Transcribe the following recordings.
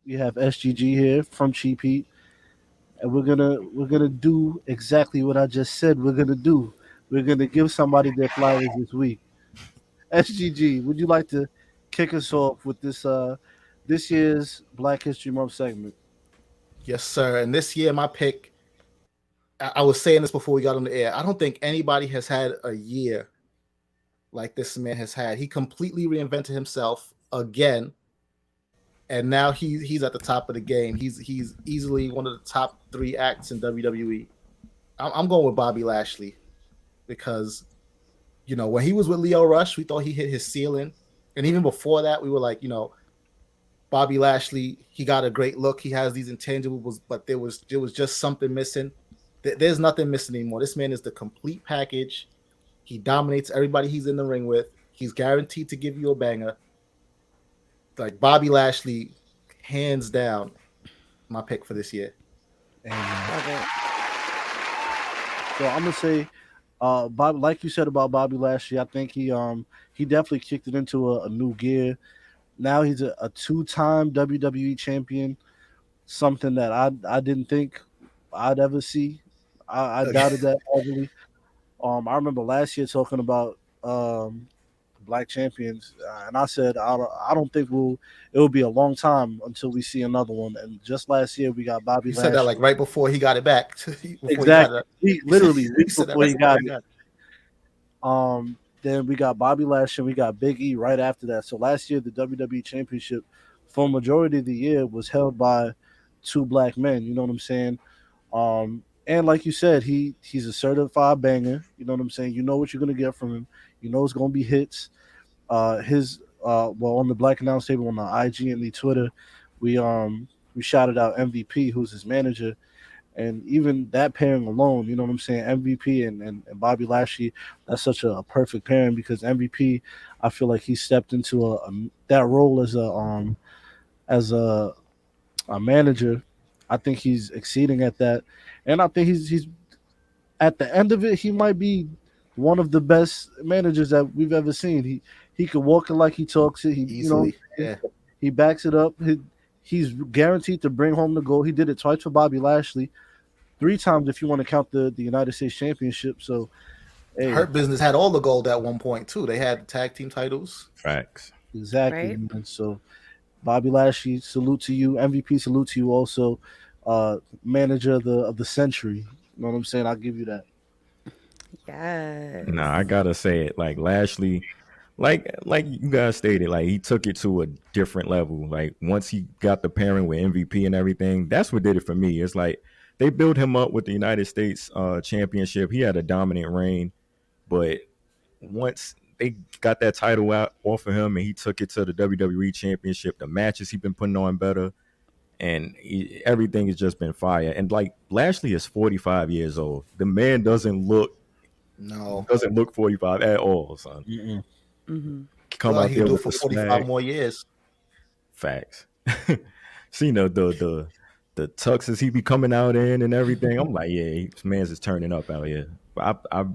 We have SGG here from Cheap Heat, and we're gonna do exactly what I just said. We're gonna do. We're gonna give somebody their flowers this week. SGG, would you like to kick us off with this year's Black History Month segment? Yes, sir. And this year, my pick, I was saying this before we got on the air. I don't think anybody has had a year like this man has had. He completely reinvented himself again, and now he's at the top of the game. He's easily one of the top 3 acts in WWE. I'm going with Bobby Lashley because when he was with Leo Rush, we thought he hit his ceiling, and even before that, we were like, Bobby Lashley, he got a great look. He has these intangibles, but there was just something missing. There's nothing missing anymore. This man is the complete package. He dominates everybody he's in the ring with. He's guaranteed to give you a banger. Like Bobby Lashley, hands down, my pick for this year. Amen. So I'm gonna say, Bob, like you said about Bobby Lashley, I think he definitely kicked it into a new gear. Now he's a two-time WWE champion, something that I didn't think I'd ever see. I doubted that heavily. I remember last year talking about black champions, and I said I don't think it will be a long time until we see another one. And just last year we got Bobby You said that like Lashley. right before he got it back. Before he got Exactly, it. literally You weeks said that before right he before got he it. got it. Then we got Bobby Lashley, we got Big E right after that. So last year the WWE Championship for a majority of the year was held by two black men. You know what I'm saying? And like you said, he's a certified banger. You know what I'm saying? You know what you're gonna get from him. You know it's gonna be hits. His well on the Black Announce Table on the IG and the Twitter, we shouted out MVP, who's his manager, and even that pairing alone, you know what I'm saying? MVP and Bobby Lashley, that's such a perfect pairing because MVP, I feel like he stepped into that role as a manager. I think he's exceeding at that, and I think he's at the end of it, he might be one of the best managers that we've ever seen. He can walk it like he talks it. He you know Easily. Yeah. he backs it up. He's guaranteed to bring home the goal. He did it twice for Bobby Lashley, three times if you want to count the United States Championship. So hey, Hurt Business had all the gold at one point too. They had tag team titles. Facts. exactly, Right? man. So Bobby Lashley, salute to you. MVP, salute to you also. Manager of the century. You know what I'm saying? I'll give you that. Nah, Yes. I gotta say it. Like Lashley, like you guys stated, like he took it to a different level. Like once he got the pairing with MVP and everything, that's what did it for me. It's like they built him up with the United States championship. He had a dominant reign, but once they got that title out off of him and he took it to the WWE championship, the matches he been putting on better and everything has just been fire. And like Lashley is 45 years old. The man No. doesn't look 45 at all, son. Mm-mm. Mm-hmm. Feel Come like out he could there do it with for the 45 swag. more years. Facts. See, the tuxes he be coming out in and everything. I'm like, yeah, this man's is turning up out here. But I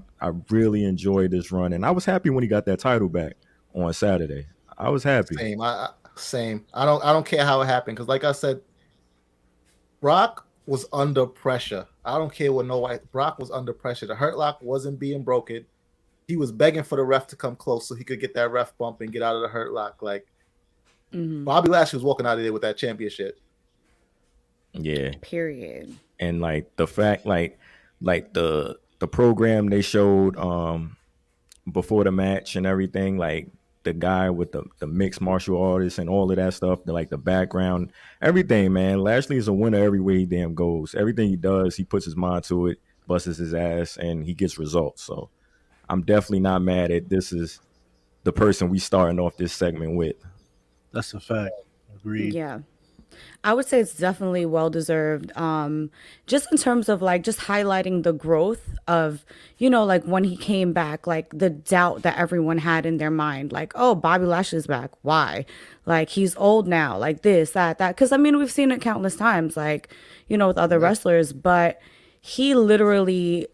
really enjoyed this run, and I was happy when he got that title back on Saturday. I was happy. Same. I don't care how it happened because, like I said, Brock was under pressure. I don't care what nobody. Brock was under pressure. The Hurt Lock wasn't being broken. He was begging for the ref to come close so he could get that ref bump and get out of the Hurt Lock. Like Mm-hmm. Bobby Lashley was walking out of there with that championship. Yeah, Period. and like the fact, like the program they showed before the match and everything, like the guy with the mixed martial artists and all of that stuff, like the background, everything, man. Lashley is a winner every way he damn goes. Everything he does, he puts his mind to it, busts his ass, and he gets results. So I'm definitely not mad at this is the person we starting off this segment with. That's a fact. Agreed. Yeah. I would say it's definitely well deserved. Just in terms of like just highlighting the growth of, like when he came back, like the doubt that everyone had in their mind, like, oh, Bobby Lashley's back. Why? Like he's old now, like this, that. Cause I mean, we've seen it countless times, like, with other Yeah. wrestlers, but he literally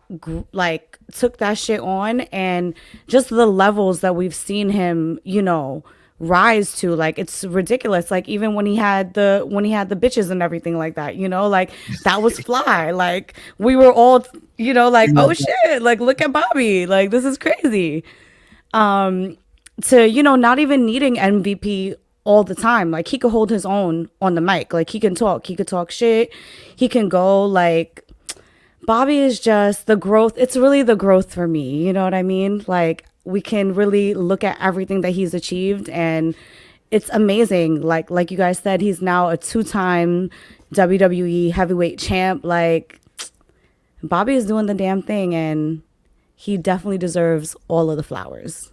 took that shit on and just the levels that we've seen him, rise to. Like it's ridiculous. Like even when he had the bitches and everything like that, like that was fly. Like we were all, like, oh shit, like look at Bobby. Like this is crazy. To, not even needing MVP all the time. Like he could hold his own on the mic. Like he could talk shit. He can go like Bobby is just the growth. It's really the growth for me. You know what I mean? Like we can really look at everything that he's achieved and it's amazing. Like you guys said, he's now a 2-time WWE heavyweight champ. Like Bobby is doing the damn thing and he definitely deserves all of the flowers.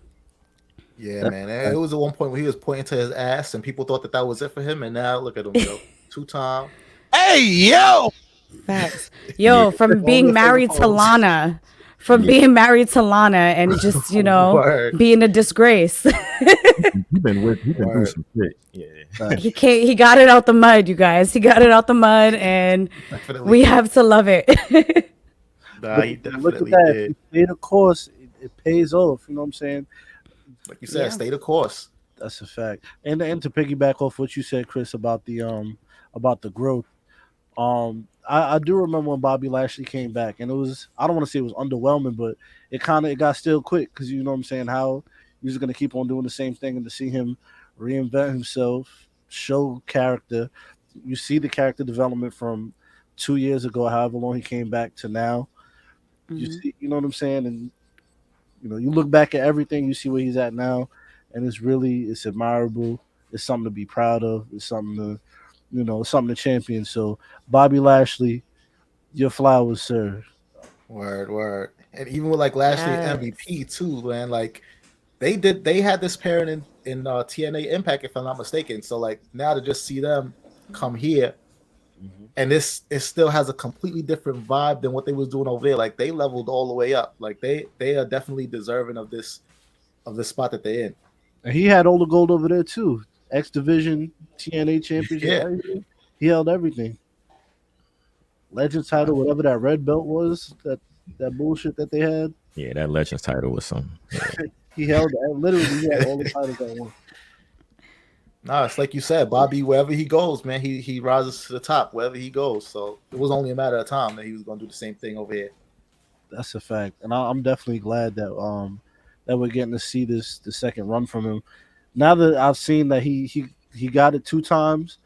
Yeah, man. It was at one point where he was pointing to his ass, and people thought that was it for him. And now look at him, yo, 2-time. Hey, yo. Facts. Yo, from being married to Lana, and just being a disgrace. He's been doing some shit. Yeah. He got it out the mud, you guys. He got it out the mud, and we have to love it. Nah, he definitely look at that. did. If you stay the course, it pays off. You know what I'm saying? Like you said, stay the course. That's a fact. And to piggyback off what you said, Chris, about the growth. I do remember when Bobby Lashley came back, and it was, I don't want to say it was underwhelming, but it got still quick because you know what I'm saying, how he was gonna keep on doing the same thing, and to see him reinvent himself, show character. You see the character development from 2 years ago, however long he came back to now. You see, you know what I'm saying, and you look back at everything, you see where he's at now, and it's admirable. It's something to be proud of. It's something to, something to champion. So, Bobby Lashley, your flowers, sir. Word. And even with like Lashley MVP too, man. Like they had this pairing in TNA Impact, if I'm not mistaken. So like now to just see them come here, and it still has a completely different vibe than what they was doing over there. Like they leveled all the way up. Like they are definitely deserving of this spot that they're in. And he had all the gold over there too. X Division, TNA Championship, everything. He held everything. Legends title, whatever that red belt was, that bullshit that they had. Yeah, that Legends title was something. He held literally. He had all the titles at once. Nah, it's like you said, Bobby. Wherever he goes, man, he rises to the top wherever he goes. So it was only a matter of time that he was going to do the same thing over here. That's a fact, and I'm definitely glad that that we're getting to see the second run from him. Now that I've seen that he got it 2 times,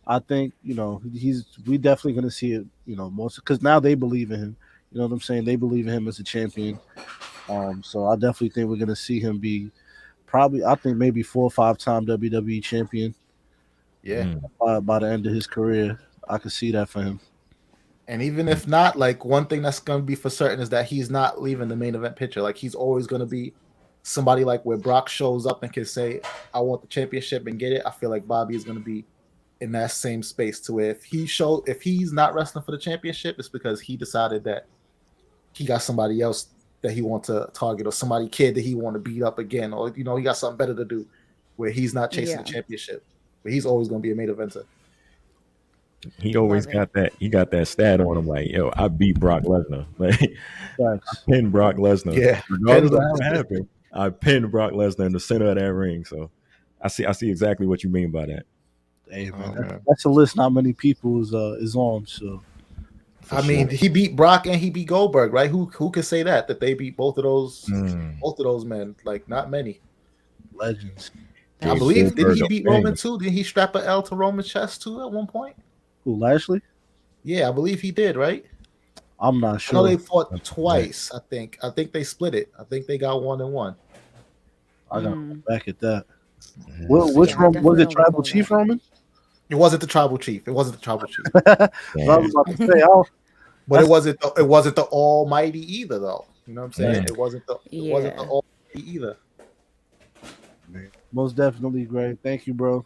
I think we definitely going to see it more because now they believe in him. You know what I'm saying? They believe in him as a champion. So I definitely think we're going to see him be probably, I think maybe 4 or 5-time WWE champion. Yeah. By the end of his career, I could see that for him. And even if not, like one thing that's going to be for certain is that he's not leaving the main event picture. Like he's always going to be somebody like where Brock shows up and can say, I want the championship and get it. I feel like Bobby is going to be in that same space to where if he's not wrestling for the championship, it's because he decided that he got somebody else that he wants to target or somebody kid that he want to beat up again, or he got something better to do where he's not chasing the championship. But he's always going to be a main eventer. He always got that. He got that stat on him, like, yo, I beat Brock Lesnar. Like, I pinned Brock Lesnar. Yeah, regardless of how it happened, I pinned Brock Lesnar in the center of that ring. So, I see exactly what you mean by that. Hey man, that's a list not many people is on. So, I mean, he beat Brock and he beat Goldberg, right? Who could say that they beat both of those men? Like, not many legends. I believe did he beat Roman too? Did he strap an L to Roman's chest too at one point? Who, Lashley? Yeah, I believe he did, right? I'm not sure. I know they fought twice. I think they split it. I think they got 1-1. I got back at that. Which Roman was it? Tribal Chief Roman? It wasn't the Tribal Chief. I was about to say, but it wasn't the Almighty either, though. You know what I'm saying? Yeah. It wasn't the Almighty either. Most definitely, Greg. Thank you, bro.